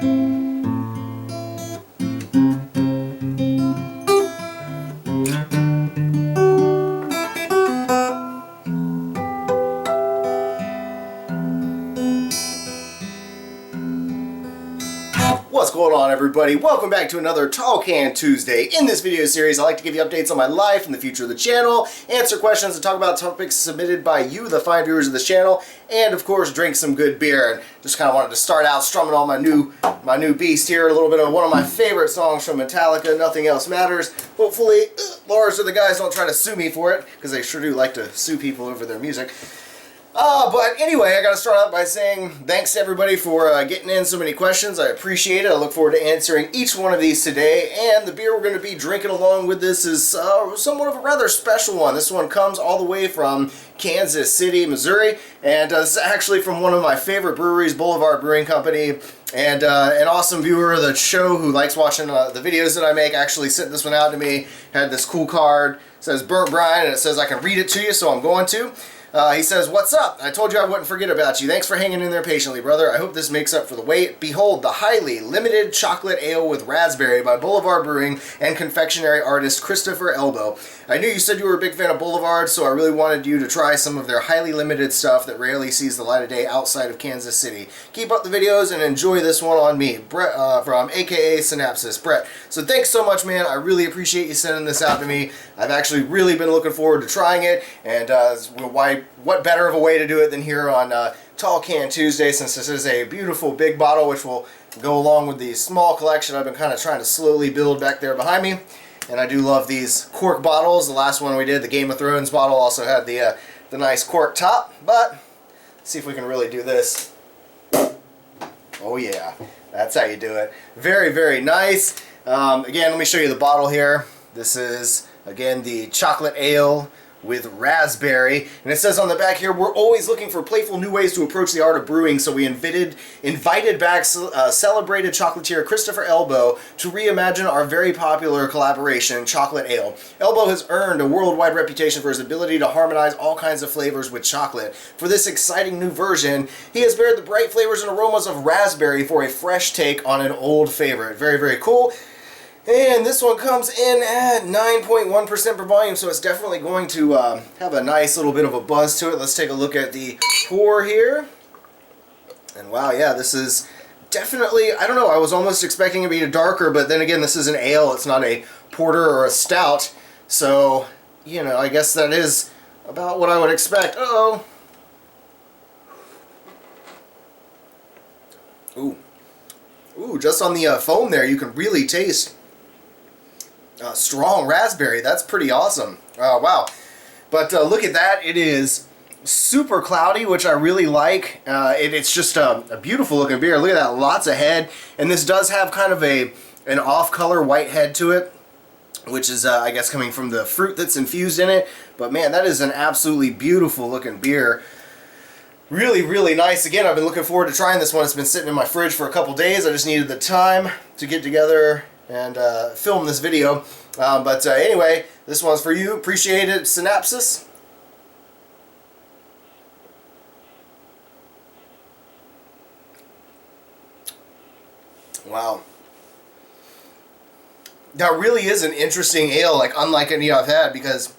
What's going on, everybody? Welcome back to another Tall Can Tuesday. In this video series, I like to give you updates on my life and the future of the channel, answer questions, and talk about topics submitted by you, the fine viewers of this channel, and of course, drink some good beer. And just kind of wanted to start out strumming on my new beast here, a little bit of one of my favorite songs from Metallica, Nothing Else Matters. Hopefully, Lars or the guys don't try to sue me for it, because they sure do like to sue people over their music. But anyway, I gotta start out by saying thanks to everybody for getting in so many questions. I appreciate it. I look forward to answering each one of these today. And the beer we're going to be drinking along with this is somewhat of a rather special one. This one comes all the way from Kansas City, Missouri. And this is actually from one of my favorite breweries, Boulevard Brewing Company. And an awesome viewer of the show who likes watching the videos that I make actually sent this one out to me. Had this cool card. It says BurntBrian, and it says I can read it to you, so I'm going to. He says, "What's up? I told you I wouldn't forget about you. Thanks for hanging in there patiently, brother. I hope this makes up for the wait. Behold, the highly limited chocolate ale with raspberry by Boulevard Brewing and confectionery artist Christopher Elbow. I knew you said you were a big fan of Boulevard, so I really wanted you to try some of their highly limited stuff that rarely sees the light of day outside of Kansas City. Keep up the videos and enjoy this one on me. Brett from AKA Synapsis. Brett." So thanks so much, man. I really appreciate you sending this out to me. I've actually really been looking forward to trying it, and what better of a way to do it than here on Tall Can Tuesday, since this is a beautiful big bottle which will go along with the small collection I've been kind of trying to slowly build back there behind me. And I do love these cork bottles. The last one we did, the Game of Thrones bottle, also had the nice cork top. But let's see if we can really do this. Oh yeah, that's how you do it. Very, very nice. Again, let me show you the bottle here. This is, again, the chocolate ale with raspberry, and it says on the back here, "We're always looking for playful new ways to approach the art of brewing, so we invited back celebrated chocolatier Christopher Elbow to reimagine our very popular collaboration, chocolate ale. Elbow has earned a worldwide reputation for his ability to harmonize all kinds of flavors with chocolate. For this exciting new version, he has paired the bright flavors and aromas of raspberry for a fresh take on an old favorite." Very, very cool. And this one comes in at 9.1% per volume, so it's definitely going to have a nice little bit of a buzz to it. Let's take a look at the pour here. And wow, yeah, this is definitely, I don't know, I was almost expecting it to be darker, but then again, this is an ale. It's not a porter or a stout. So, you know, I guess that is about what I would expect. Uh-oh. Ooh. Ooh, just on the foam there, you can really taste strong raspberry. That's pretty awesome. Wow. But look at that. It is super cloudy, which I really like. It's just a beautiful looking beer. Look at that. Lots of head. And this does have kind of an off-color white head to it, which is, I guess, coming from the fruit that's infused in it. But man, that is an absolutely beautiful looking beer. Really, really nice. Again, I've been looking forward to trying this one. It's been sitting in my fridge for a couple days. I just needed the time to get together and film this video. But anyway, this one's for you. Appreciate it, Synapsis. Wow. That really is an interesting ale, like unlike any I've had, because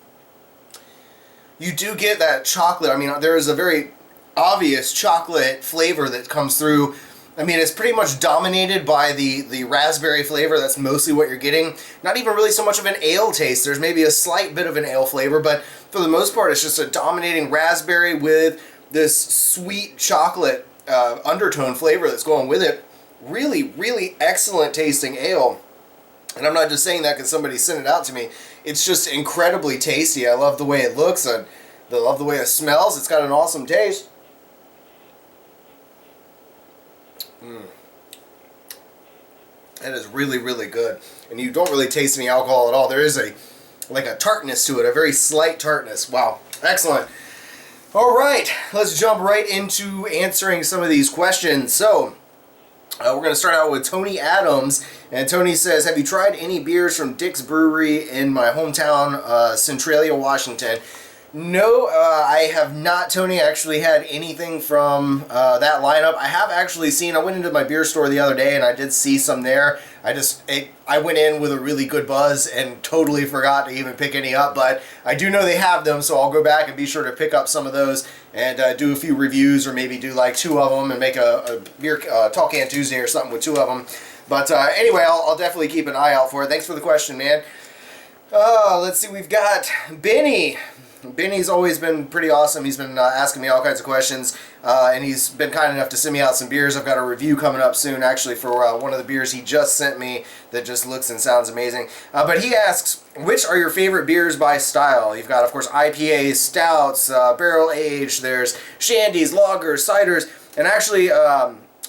you do get that chocolate. I mean, there is a very obvious chocolate flavor that comes through. I mean, it's pretty much dominated by the raspberry flavor. That's mostly what you're getting. Not even really so much of an ale taste. There's maybe a slight bit of an ale flavor, but for the most part, it's just a dominating raspberry with this sweet chocolate undertone flavor that's going with it. Really, really excellent tasting ale. And I'm not just saying that because somebody sent it out to me. It's just incredibly tasty. I love the way it looks. I love the way it smells. It's got an awesome taste. That is really, really good. And you don't really taste any alcohol at all. There is like a tartness to it, a very slight tartness. Wow, excellent. All right, let's jump right into answering some of these questions. So, we're going to start out with Tony Adams. And Tony says, "Have you tried any beers from Dick's Brewery in my hometown, Centralia, Washington?" No, I have not, Tony, actually had anything from that lineup. I have actually seen, I went into my beer store the other day and I did see some there. I went in with a really good buzz and totally forgot to even pick any up, but I do know they have them, so I'll go back and be sure to pick up some of those and do a few reviews, or maybe do like 2 of them and make a beer Talk Can Tuesday or something with 2 of them. But anyway, I'll definitely keep an eye out for it. Thanks for the question, man. Let's see, we've got Benny. Benny's always been pretty awesome. He's been asking me all kinds of questions, and he's been kind enough to send me out some beers. I've got a review coming up soon, actually, for one of the beers he just sent me that just looks and sounds amazing. But he asks, which are your favorite beers by style? You've got, of course, IPAs, stouts, barrel-aged, there's shandies, lagers, ciders, and actually,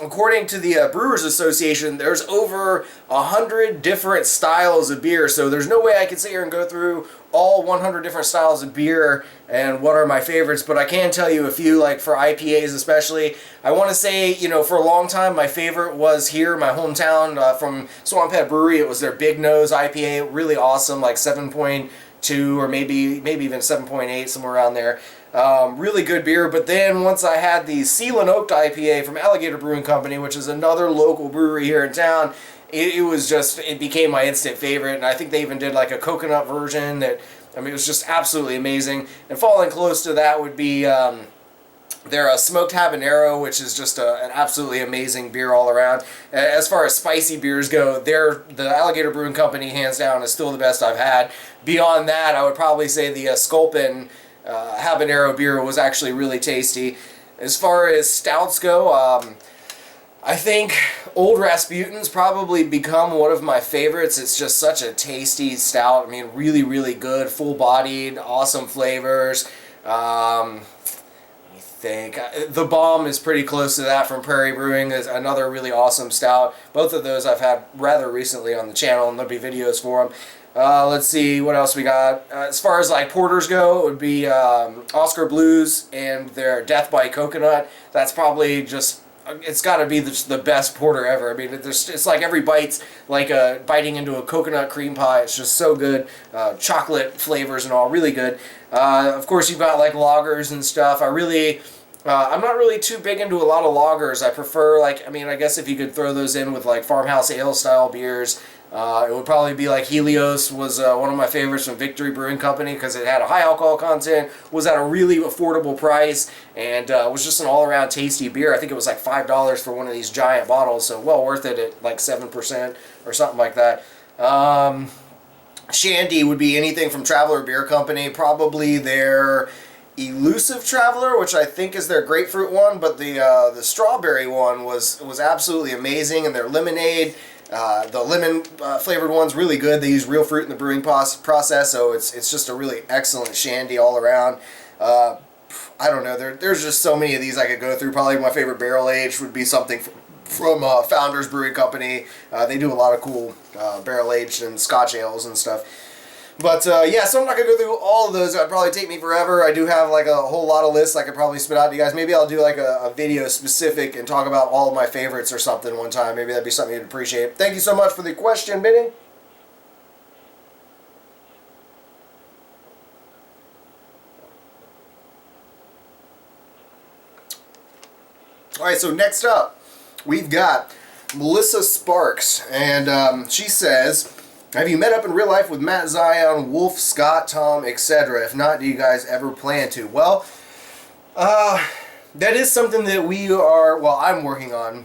according to the Brewers Association, there's over 100 different styles of beer, so there's no way I can sit here and go through all 100 different styles of beer and what are my favorites, but I can tell you a few, like for IPAs especially. I want to say, you know, for a long time, my favorite was here, my hometown, from SwampHead Brewery. It was their Big Nose IPA, really awesome, like 7.2 or maybe even 7.8, somewhere around there. Really good beer. But then once I had the Seal and Oaked IPA from Alligator Brewing Company, which is another local brewery here in town, it became my instant favorite. And I think they even did like a coconut version that, I mean, it was just absolutely amazing. And following close to that would be their smoked habanero, which is just an absolutely amazing beer all around. As far as spicy beers go, the Alligator Brewing Company, hands down, is still the best I've had. Beyond that, I would probably say the Sculpin habanero beer was actually really tasty. As far as stouts go, I think Old Rasputin's probably become one of my favorites. It's just such a tasty stout. I mean, really, really good, full-bodied, awesome flavors. Let me think. The Bomb is pretty close to that from Prairie Brewing. Is another really awesome stout. Both of those I've had rather recently on the channel, and there'll be videos for them. Let's see what else we got. As far as like porters go, it would be Oscar Blues and their Death by Coconut. That's probably just, it's got to be the best porter ever. I mean, it's like every bite's like biting into a coconut cream pie. It's just so good. Chocolate flavors and all, really good. Of course, you've got like lagers and stuff. I'm not really too big into a lot of lagers. I prefer, like, I mean, I guess if you could throw those in with like farmhouse ale style beers, it would probably be like Helios was one of my favorites from Victory Brewing Company, because it had a high alcohol content, was at a really affordable price, and was just an all-around tasty beer. I think it was like $5 for one of these giant bottles, so well worth it at like 7% or something like that. Shandy would be anything from Traveler Beer Company, probably their Elusive Traveler, which I think is their grapefruit one, but the strawberry one was absolutely amazing, and their lemonade, the lemon flavored one's really good. They use real fruit in the brewing process, so it's just a really excellent shandy all around. I don't know, there's just so many of these I could go through. Probably my favorite barrel aged would be something from Founders Brewing Company. They do a lot of cool barrel aged and Scotch ales and stuff. But yeah, so I'm not going to go through all of those. It would probably take me forever. I do have like a whole lot of lists I could probably spit out to you guys. Maybe I'll do like a video specific and talk about all of my favorites or something one time. Maybe that'd be something you'd appreciate. Thank you so much for the question, Benny. Alright, so next up, we've got Melissa Sparks. And she says, have you met up in real life with Matt Zion, Wolf, Scott, Tom, etc.? If not, do you guys ever plan to? Well, that is something that I'm working on.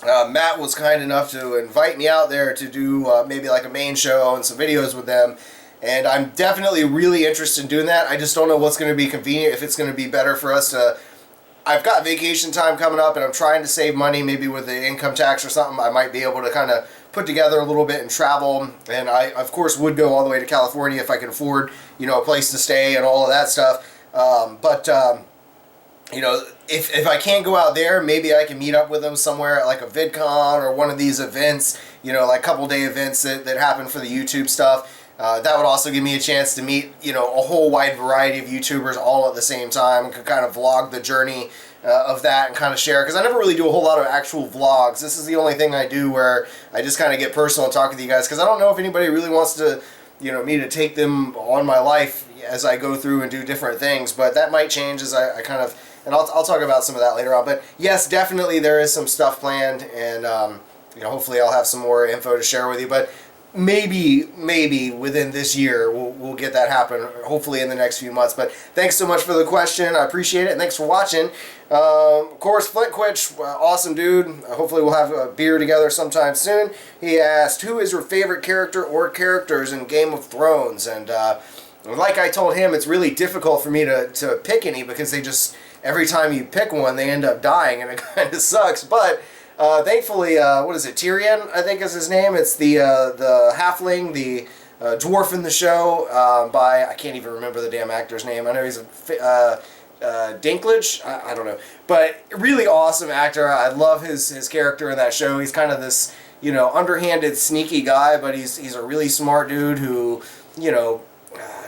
Matt was kind enough to invite me out there to do maybe like a main show and some videos with them. And I'm definitely really interested in doing that. I just don't know what's going to be convenient, if it's going to be better for us to... I've got vacation time coming up, and I'm trying to save money, maybe with the income tax or something. I might be able to kind of put together a little bit and travel, and I, of course, would go all the way to California if I can afford, you know, a place to stay and all of that stuff. You know, if I can't go out there, maybe I can meet up with them somewhere at like a VidCon or one of these events, you know, like couple-day events that happen for the YouTube stuff. That would also give me a chance to meet, you know, a whole wide variety of YouTubers all at the same time, and could kind of vlog the journey of that and kind of share, because I never really do a whole lot of actual vlogs. This is the only thing I do where I just kind of get personal and talk with you guys, because I don't know if anybody really wants to me to take them on my life as I go through and do different things. But that might change as I kind of, and I'll talk about some of that later on. But yes, definitely there is some stuff planned, and hopefully I'll have some more info to share with you. But maybe within this year we'll get that happen, hopefully in the next few months. But thanks so much for the question. I appreciate it, and thanks for watching. Of course, Flintquitch, awesome dude. Hopefully we'll have a beer together sometime soon. He asked, who is your favorite character or characters in Game of Thrones? And like I told him, it's really difficult for me to pick any, because they just, every time you pick one, they end up dying, and it kind of sucks. But thankfully, what is it, Tyrion, I think is his name. It's the halfling, the dwarf in the show, by, I can't even remember the damn actor's name. I know he's a Dinklage? I don't know. But really awesome actor. I love his character in that show. He's kind of this, underhanded, sneaky guy, but he's a really smart dude who,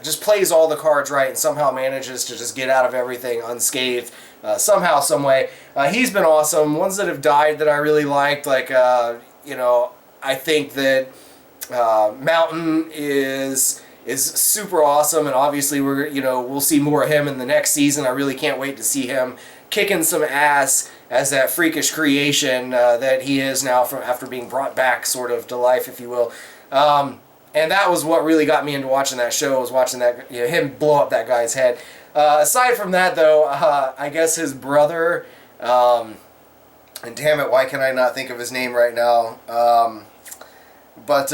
just plays all the cards right and somehow manages to just get out of everything unscathed, somehow, some way. He's been awesome. Ones that have died that I really liked, like, I think that Mountain is super awesome, and obviously we'll see more of him in the next season. I really can't wait to see him kicking some ass as that freakish creation that he is now after being brought back sort of to life, if you will. And that was what really got me into watching that show, was watching that him blow up that guy's head. Aside from that, though, I guess his brother, and damn it, why can I not think of his name right now? But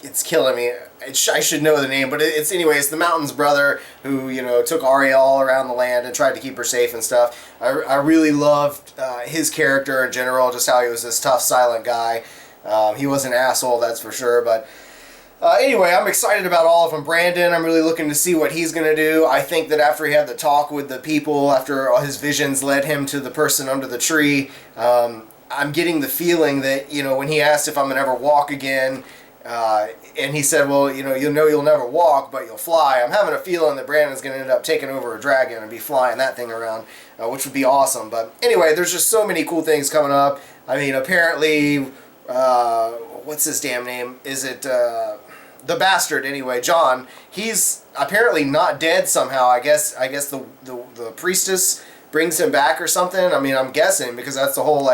it's killing me. I should know the name, but it's the Mountain's brother who took Arya all around the land and tried to keep her safe and stuff. I really loved his character in general, just how he was this tough, silent guy. He was an asshole, that's for sure. But anyway, I'm excited about all of them. Brandon, I'm really looking to see what he's going to do. I think that after he had the talk with the people, after all his visions led him to the person under the tree, I'm getting the feeling that, when he asked if I'm going to ever walk again, and he said, well, you'll never walk, but you'll fly. I'm having a feeling that Brandon's going to end up taking over a dragon and be flying that thing around, which would be awesome. But anyway, there's just so many cool things coming up. I mean, apparently, what's his damn name? Is it the bastard? Anyway, John. He's apparently not dead somehow. I guess the priestess brings him back or something. I mean, I'm guessing, because that's the whole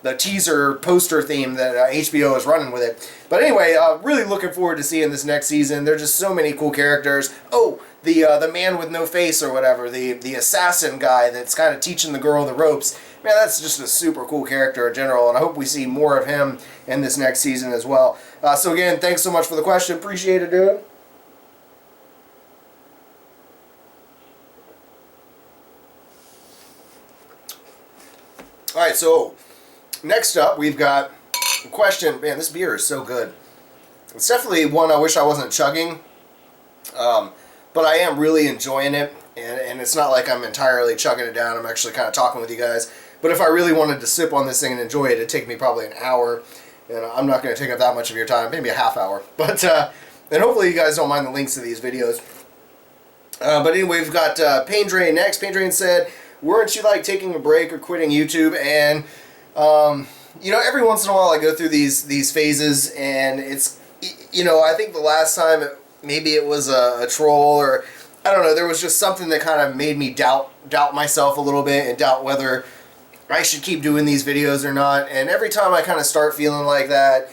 the teaser poster theme that HBO is running with it. But anyway, really looking forward to seeing this next season. There's just so many cool characters. Oh, the man with no face or whatever, the assassin guy that's kind of teaching the girl the ropes. Man, that's just a super cool character in general, and I hope we see more of him in this next season as well. So again, thanks so much for the question. Appreciate it, dude. Alright, so next up we've got a question. Man, this beer is so good. It's definitely one I wish I wasn't chugging, but I am really enjoying it, and it's not like I'm entirely chugging it down. I'm actually kind of talking with you guys. But if I really wanted to sip on this thing and enjoy it, it'd take me probably an hour, and I'm not going to take up that much of your time, maybe a half hour. But and hopefully you guys don't mind the links to these videos. But anyway, we've got Pain Drain next. Pain Drain said, weren't you taking a break or quitting YouTube? And every once in a while I go through these phases, and it's, I think the last time maybe it was a troll, or I don't know, there was just something that kind of made me doubt myself a little bit, and doubt whether I should keep doing these videos or not. And every time I kind of start feeling like that,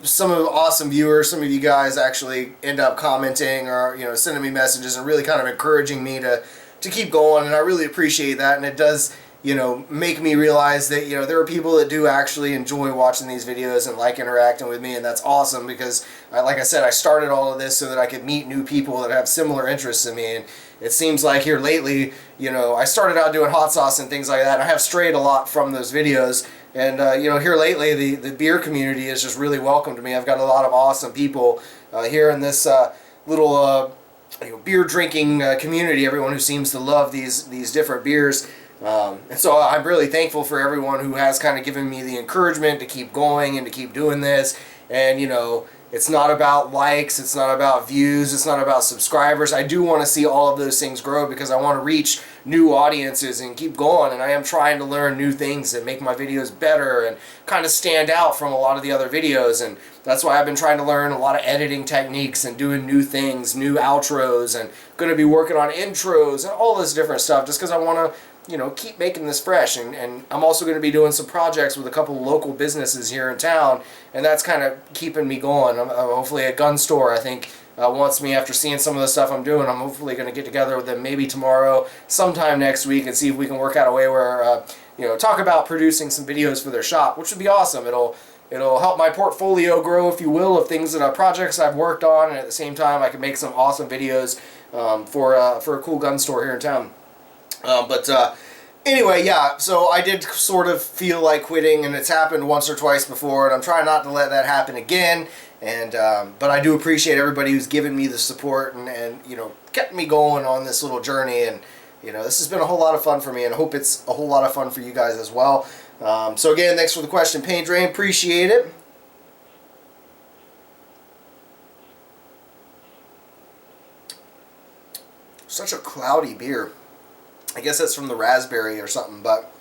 some of the awesome viewers, some of you guys actually end up commenting or sending me messages and really kind of encouraging me to keep going, and I really appreciate that. And it does make me realize that there are people that do actually enjoy watching these videos and like interacting with me, and that's awesome, because like I said, I started all of this so that I could meet new people that have similar interests in me. And it seems like here lately, I started out doing hot sauce and things like that. I have strayed a lot from those videos, and here lately the beer community has just really welcomed me. I've got a lot of awesome people here in this little beer drinking community, everyone who seems to love these different beers. And so I'm really thankful for everyone who has kind of given me the encouragement to keep going and to keep doing this. And It's not about likes, it's not about views, it's not about subscribers. I do want to see all of those things grow because I want to reach new audiences and keep going, and I am trying to learn new things that make my videos better and kind of stand out from a lot of the other videos, and that's why I've been trying to learn a lot of editing techniques and doing new things, new outros, and going to be working on intros and all this different stuff just because I want to, you know, keep making this fresh. And I'm also going to be doing some projects with a couple of local businesses here in town, and that's kind of keeping me going. Hopefully a gun store, I think, wants me after seeing some of the stuff I'm doing. I'm hopefully going to get together with them maybe tomorrow, sometime next week, and see if we can work out a way where, you know, talk about producing some videos for their shop, which would be awesome. It'll help my portfolio grow, if you will, of things that projects I've worked on, and at the same time I can make some awesome videos for a cool gun store here in town. Anyway, yeah, so I did sort of feel like quitting, and it's happened once or twice before, and I'm trying not to let that happen again. And but I do appreciate everybody who's given me the support and you know, kept me going on this little journey. And you know, this has been a whole lot of fun for me, and I hope it's a whole lot of fun for you guys as well. So again, thanks for the question, Paint Drain. Appreciate it. Such a cloudy beer. I guess that's from the raspberry or something, but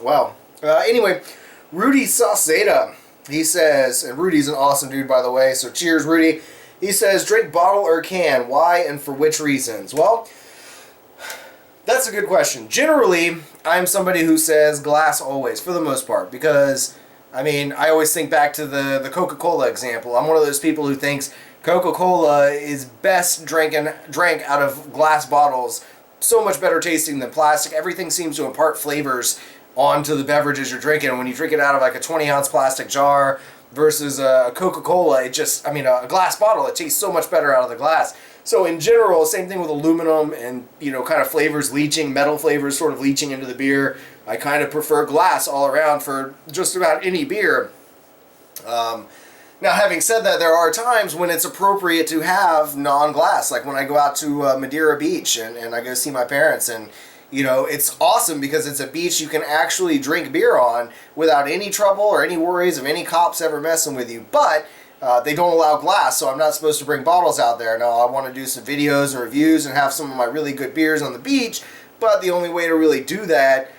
wow. Anyway, Rudy Sauceda, he says, and Rudy's an awesome dude, by the way, so cheers, Rudy. He says, drink bottle or can, why and for which reasons? Well, that's a good question. Generally, I'm somebody who says glass always, for the most part, because, I mean, I always think back to the Coca-Cola example. I'm one of those people who thinks Coca-Cola is best drank out of glass bottles, so much better tasting than plastic. Everything seems to impart flavors onto the beverages you're drinking, and when you drink it out of like a 20-ounce plastic jar versus a Coca-Cola, it just, I mean, a glass bottle, it tastes so much better out of the glass. So in general, same thing with aluminum and, you know, kind of flavors leaching, metal flavors sort of leaching into the beer. I kind of prefer glass all around for just about any beer. Now, having said that, there are times when it's appropriate to have non-glass, like when I go out to Madeira Beach and I go see my parents, and you know, it's awesome because it's a beach you can actually drink beer on without any trouble or any worries of any cops ever messing with you. But they don't allow glass, so I'm not supposed to bring bottles out there. Now, I want to do some videos and reviews and have some of my really good beers on the beach, but the only way to really do that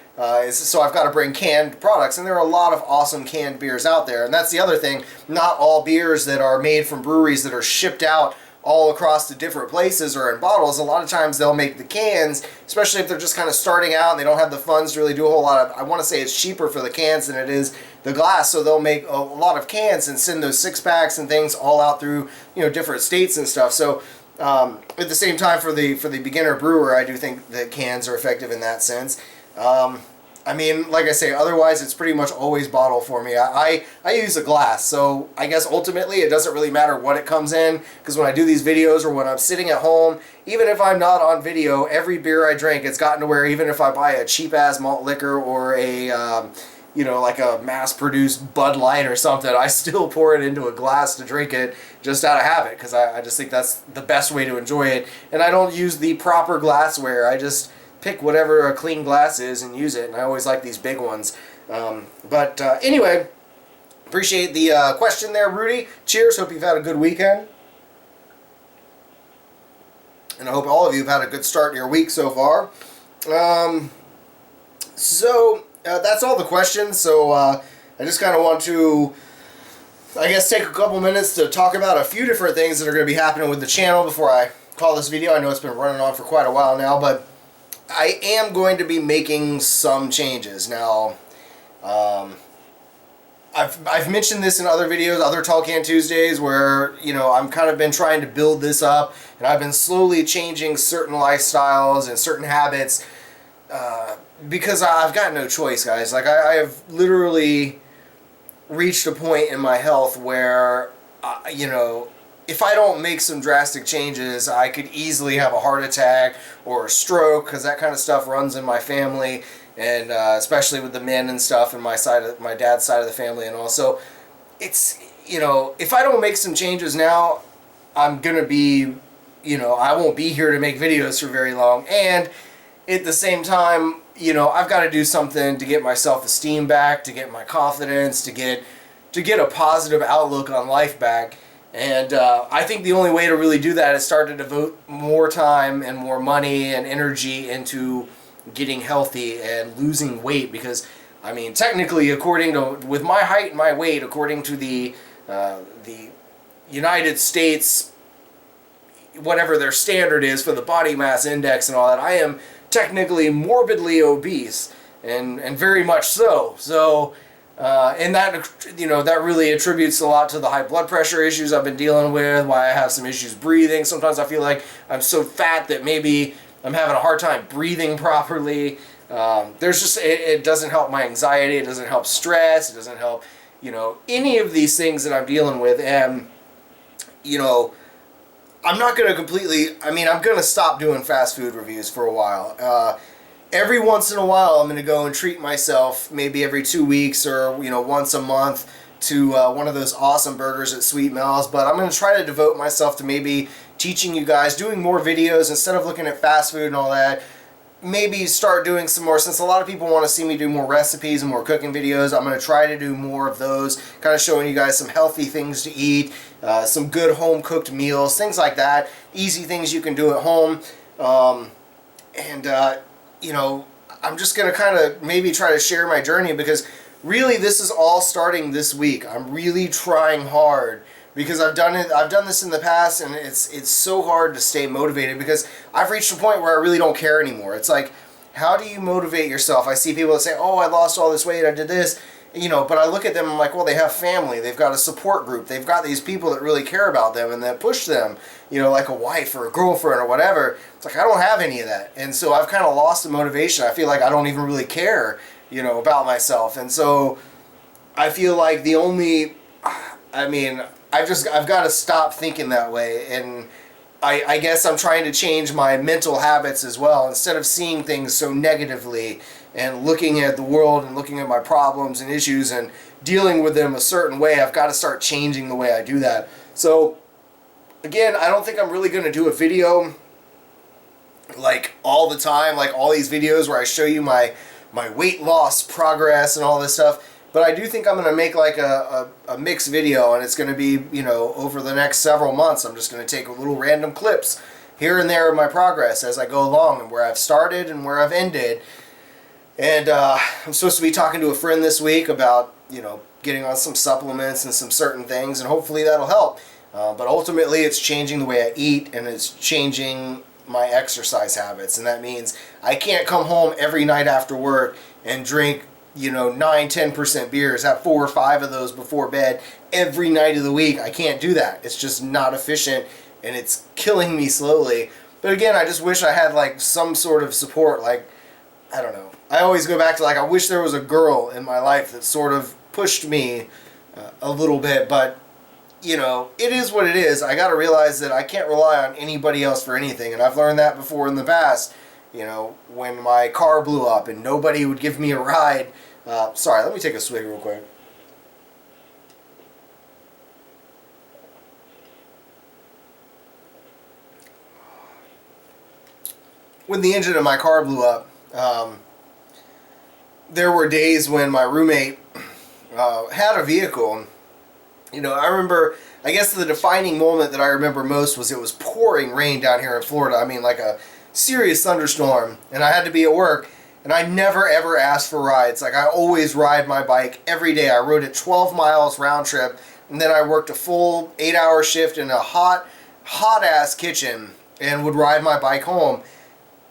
so I've got to bring canned products, and there are a lot of awesome canned beers out there. And that's the other thing, not all beers that are made from breweries that are shipped out all across the different places are in bottles. A lot of times they'll make the cans, especially if they're just kind of starting out and they don't have the funds to really do a whole lot of, I want to say it's cheaper for the cans than it is the glass, so they'll make a lot of cans and send those 6-packs and things all out through, you know, different states and stuff. So at the same time, for the beginner brewer, I do think that cans are effective in that sense. I mean, like I say, otherwise it's pretty much always bottle for me. I use a glass, so I guess ultimately it doesn't really matter what it comes in, because when I do these videos or when I'm sitting at home, even if I'm not on video, every beer I drink, it's gotten to where even if I buy a cheap-ass malt liquor or a, you know, like a mass-produced Bud Light or something, I still pour it into a glass to drink it just out of habit, because I just think that's the best way to enjoy it. And I don't use the proper glassware. I just pick whatever a clean glass is and use it, and I always like these big ones. Anyway, appreciate the question there, Rudy. Cheers, hope you've had a good weekend. And I hope all of you have had a good start to your week so far. That's all the questions, so I just kind of want to, I guess, take a couple minutes to talk about a few different things that are going to be happening with the channel before I call this video. I know it's been running on for quite a while now, but I am going to be making some changes. Now, I've mentioned this in other videos, other Tall Can Tuesdays, where, you know, I'm kind of been trying to build this up, and I've been slowly changing certain lifestyles and certain habits because I've got no choice, guys. Like, I have literally reached a point in my health where, you know, if I don't make some drastic changes, I could easily have a heart attack or a stroke, because that kind of stuff runs in my family, and especially with the men and stuff in my dad's side of the family and all. So it's, you know, if I don't make some changes now, I'm gonna be, you know, I won't be here to make videos for very long. And at the same time, you know, I've got to do something to get my self-esteem back, to get my confidence, to get a positive outlook on life back. And I think the only way to really do that is start to devote more time and more money and energy into getting healthy and losing weight. Because, I mean, technically, according to, with my height and my weight, according to the United States, whatever their standard is for the body mass index and all that, I am technically morbidly obese, and very much so. So, and that, you know, that really attributes a lot to the high blood pressure issues I've been dealing with, why I have some issues breathing. Sometimes I feel like I'm so fat that maybe I'm having a hard time breathing properly. There's just, it doesn't help my anxiety, it doesn't help stress, it doesn't help, you know, any of these things that I'm dealing with. And, you know, I'm not going to completely, I mean, I'm going to stop doing fast food reviews for a while. Every once in a while, I'm going to go and treat myself, maybe every 2 weeks or, you know, once a month, to one of those awesome burgers at Sweet Mel's. But I'm going to try to devote myself to maybe teaching you guys, doing more videos instead of looking at fast food and all that. Maybe start doing some more, since a lot of people want to see me do more recipes and more cooking videos. I'm going to try to do more of those, kind of showing you guys some healthy things to eat, some good home cooked meals, things like that, easy things you can do at home. You know, I'm just going to kind of maybe try to share my journey, because really this is all starting this week. I'm really trying hard, because I've done this in the past, and it's so hard to stay motivated, because I've reached a point where I really don't care anymore. It's like, how do you motivate yourself? I see people that say, oh, I lost all this weight, I did this, you know, but I look at them and I'm like, well, they have family, they've got a support group, they've got these people that really care about them and that push them, you know, like a wife or a girlfriend or whatever. It's like, I don't have any of that. And so I've kind of lost the motivation. I feel like I don't even really care, you know, about myself. And so I feel like the only, I mean, I've got to stop thinking that way. And I guess I'm trying to change my mental habits as well. Instead of seeing things so negatively and looking at the world and looking at my problems and issues and dealing with them a certain way, I've got to start changing the way I do that. So, again, I don't think I'm really going to do a video like all the time, like all these videos where I show you my weight loss progress and all this stuff. But I do think I'm going to make like a mixed video, and it's going to be, you know, over the next several months. I'm just going to take little random clips here and there of my progress as I go along, and where I've started and where I've ended. And I'm supposed to be talking to a friend this week about, you know, getting on some supplements and some certain things, and hopefully that'll help. But ultimately, it's changing the way I eat, and it's changing my exercise habits. And that means I can't come home every night after work and drink, you know, 9-10% beers, have 4 or 5 of those before bed every night of the week. I can't do that. It's just not efficient, and it's killing me slowly. But again, I just wish I had like some sort of support. Like, I don't know. I always go back to, like, I wish there was a girl in my life that sort of pushed me a little bit. But, you know, it is what it is. I got to realize that I can't rely on anybody else for anything. And I've learned that before in the past. You know, when my car blew up and nobody would give me a ride. Sorry, let me take a swig real quick. When the engine of my car blew up, there were days when my roommate had a vehicle. You know, I remember, I guess the defining moment that I remember most was it was pouring rain down here in Florida. I mean, like a serious thunderstorm, and I had to be at work, and I never ever asked for rides. Like, I always ride my bike every day. I rode it 12 miles round trip, and then I worked a full 8-hour shift in a hot ass kitchen and would ride my bike home.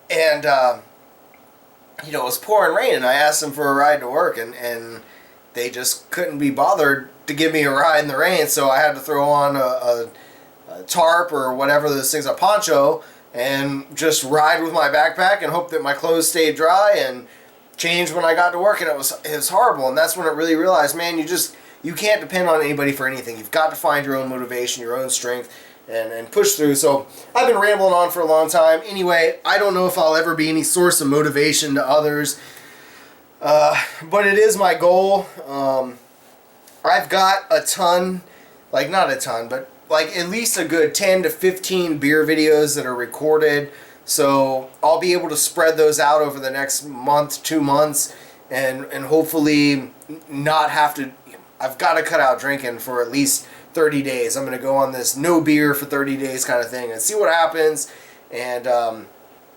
And you know, it was pouring rain, and I asked them for a ride to work, and they just couldn't be bothered to give me a ride in the rain. So I had to throw on a tarp or whatever those things, a poncho, and just ride with my backpack and hope that my clothes stayed dry, and change when I got to work. And it was horrible. And that's when I really realized, man, you can't depend on anybody for anything. You've got to find your own motivation, your own strength, and push through. So I've been rambling on for a long time. Anyway, I don't know if I'll ever be any source of motivation to others, but it is my goal. I've got a ton, like not a ton, but like at least a good 10 to 15 beer videos that are recorded. So I'll be able to spread those out over the next month, 2 months, and hopefully not have to, I've got to cut out drinking for at least 30 days. I'm going to go on this no beer for 30 days kind of thing and see what happens, and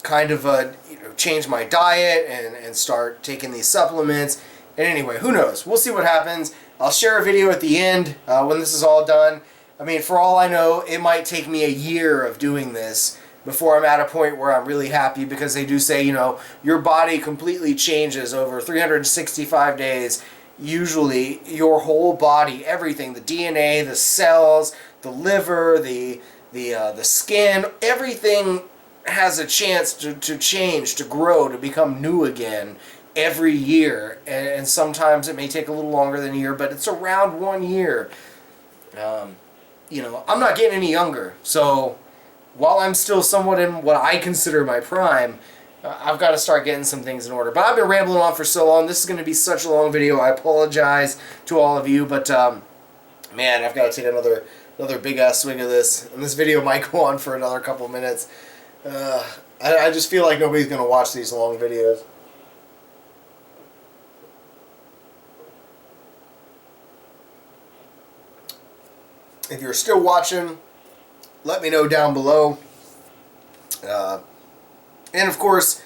kind of change my diet and start taking these supplements. And anyway, who knows? We'll see what happens. I'll share a video at the end when this is all done. I mean, for all I know, it might take me a year of doing this before I'm at a point where I'm really happy, because they do say, you know, your body completely changes over 365 days. Usually, your whole body, everything, the DNA, the cells, the liver, the skin, everything has a chance to change, to grow, to become new again every year. And sometimes it may take a little longer than a year, but it's around 1 year. You know, I'm not getting any younger, so while I'm still somewhat in what I consider my prime, I've got to start getting some things in order. But I've been rambling on for so long. This is going to be such a long video. I apologize to all of you, but man, I've got to take another big ass swing of this, and this video might go on for another couple minutes. I just feel like nobody's going to watch these long videos. If you're still watching, let me know down below. And of course,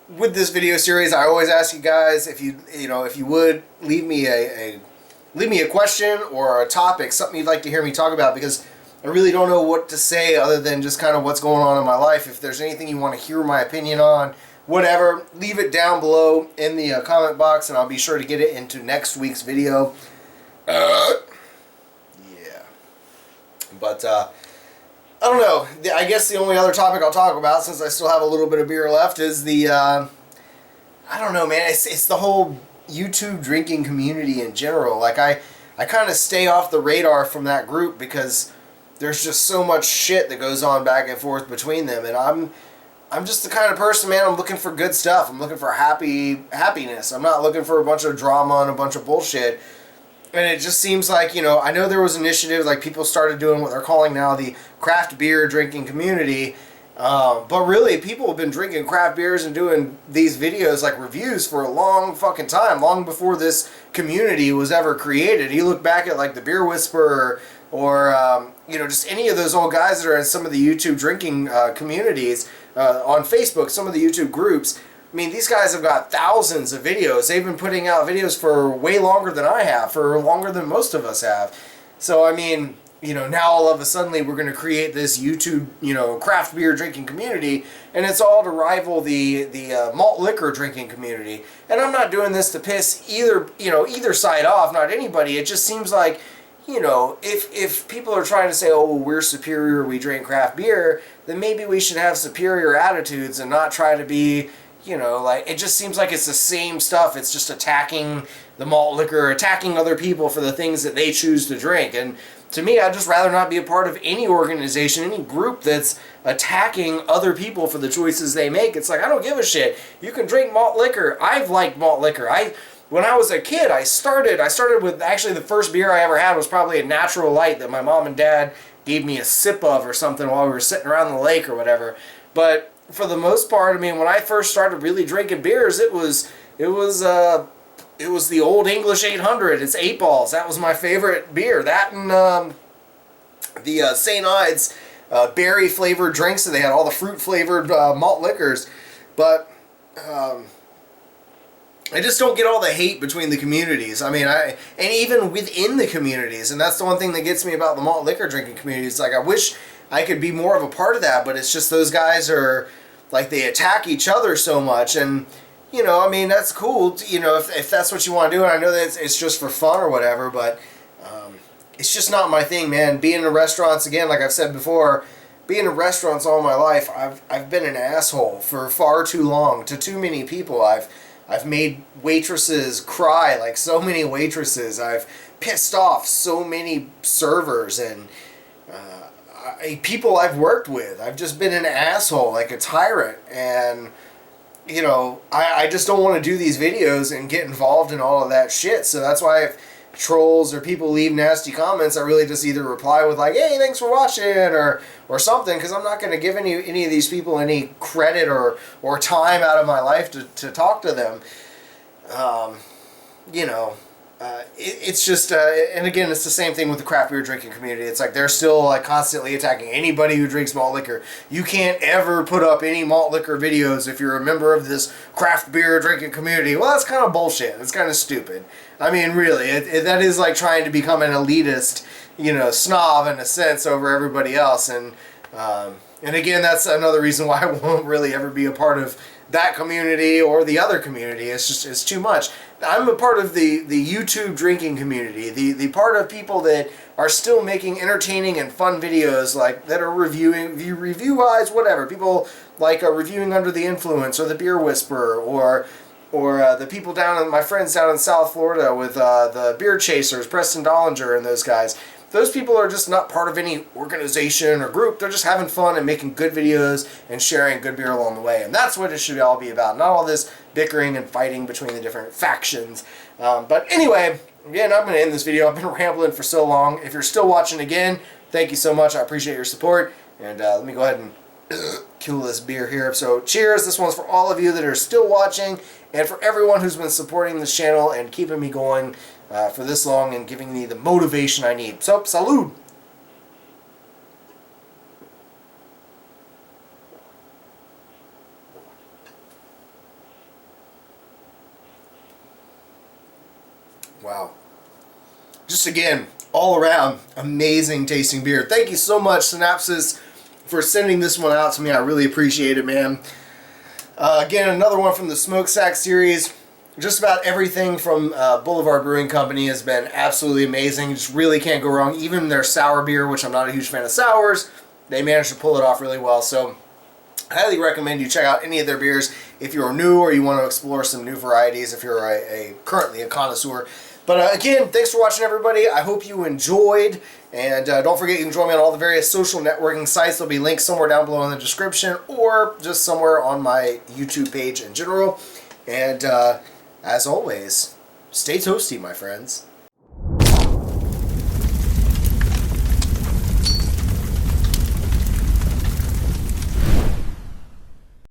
with this video series, I always ask you guys if you would leave me a question or a topic, something you'd like to hear me talk about, because I really don't know what to say other than just kind of what's going on in my life. If there's anything you want to hear my opinion on, whatever, leave it down below in the comment box, and I'll be sure to get it into next week's video. But, I don't know. I guess the only other topic I'll talk about, since I still have a little bit of beer left, is the, I don't know, man. It's the whole YouTube drinking community in general. Like, I kind of stay off the radar from that group because there's just so much shit that goes on back and forth between them. And I'm just the kind of person, man, I'm looking for good stuff. I'm looking for happiness. I'm not looking for a bunch of drama and a bunch of bullshit. And it just seems like, you know, I know there was initiatives, like people started doing what they're calling now the craft beer drinking community. But really, people have been drinking craft beers and doing these videos, like reviews, for a long fucking time, long before this community was ever created. You look back at like the Beer Whisperer or you know, just any of those old guys that are in some of the YouTube drinking communities on Facebook, some of the YouTube groups. I mean, these guys have got thousands of videos. They've been putting out videos for way longer than I have, for longer than most of us have. So, I mean, you know, now all of a sudden we're going to create this YouTube, you know, craft beer drinking community, and it's all to rival the malt liquor drinking community. And I'm not doing this to piss either side off, not anybody. It just seems like, you know, if people are trying to say, oh, well, we're superior, we drink craft beer, then maybe we should have superior attitudes and not try to be, you know, like, it just seems like it's the same stuff. It's just attacking the malt liquor, attacking other people for the things that they choose to drink. And to me, I'd just rather not be a part of any organization, any group that's attacking other people for the choices they make. It's like, I don't give a shit. You can drink malt liquor. I've liked malt liquor. When I was a kid, I started with, actually the first beer I ever had was probably a Natural Light that my mom and dad gave me a sip of or something while we were sitting around the lake or whatever. But for the most part, I mean, when I first started really drinking beers, it was the Old English 800. It's 8 Balls. That was my favorite beer. That and the St. Ides berry flavored drinks. So they had all the fruit flavored malt liquors. But I just don't get all the hate between the communities. I mean, and even within the communities. And that's the one thing that gets me about the malt liquor drinking community. It's like, I wish I could be more of a part of that, but it's just those guys are, like, they attack each other so much. And, you know, I mean, that's cool, you know, if that's what you want to do. And I know that it's just for fun or whatever, but it's just not my thing, man. Being in restaurants, again, like I've said before, being in restaurants all my life, I've been an asshole for far too long to too many people. I've made waitresses cry, like so many waitresses. I've pissed off so many servers and people I've worked with. I've just been an asshole, like a tyrant. And, you know, I just don't want to do these videos and get involved in all of that shit. So that's why if trolls or people leave nasty comments, I really just either reply with like, hey, thanks for watching, or something, because I'm not going to give any of these people any credit or time out of my life to talk to them. You know, it's just, and again, it's the same thing with the craft beer drinking community. It's like they're still like constantly attacking anybody who drinks malt liquor. You can't ever put up any malt liquor videos if you're a member of this craft beer drinking community. Well, that's kind of bullshit. It's kind of stupid. I mean, really, that is like trying to become an elitist, snob in a sense over everybody else. And again, that's another reason why I won't really ever be a part of that community or the other community. It's too much. I'm a part of the YouTube drinking community, the part of people that are still making entertaining and fun videos, like that are review-wise, whatever. People like reviewing Under the Influence or the Beer Whisperer, or the people my friends down in South Florida with the Beer Chasers, Preston Dollinger and those guys. Those people are just not part of any organization or group. They're just having fun and making good videos and sharing good beer along the way. And that's what it should all be about. Not all this bickering and fighting between the different factions. But anyway, again, I'm going to end this video. I've been rambling for so long. If you're still watching again, thank you so much. I appreciate your support. And let me go ahead and kill this beer here. So cheers. This one's for all of you that are still watching, and for everyone who's been supporting this channel and keeping me going for this long and giving me the motivation I need. So, salud! Wow. Just again, all around, amazing tasting beer. Thank you so much, Synapsis, for sending this one out to me. I really appreciate it, man. Again, another one from the Smokestack series. Just about everything from Boulevard Brewing Company has been absolutely amazing. Just really can't go wrong. Even their sour beer, which I'm not a huge fan of sours, they managed to pull it off really well. So I highly recommend you check out any of their beers if you're new or you want to explore some new varieties if you're currently a connoisseur. But again, thanks for watching, everybody. I hope you enjoyed. And don't forget, you can join me on all the various social networking sites. There'll be links somewhere down below in the description or just somewhere on my YouTube page in general. And as always, stay toasty, my friends.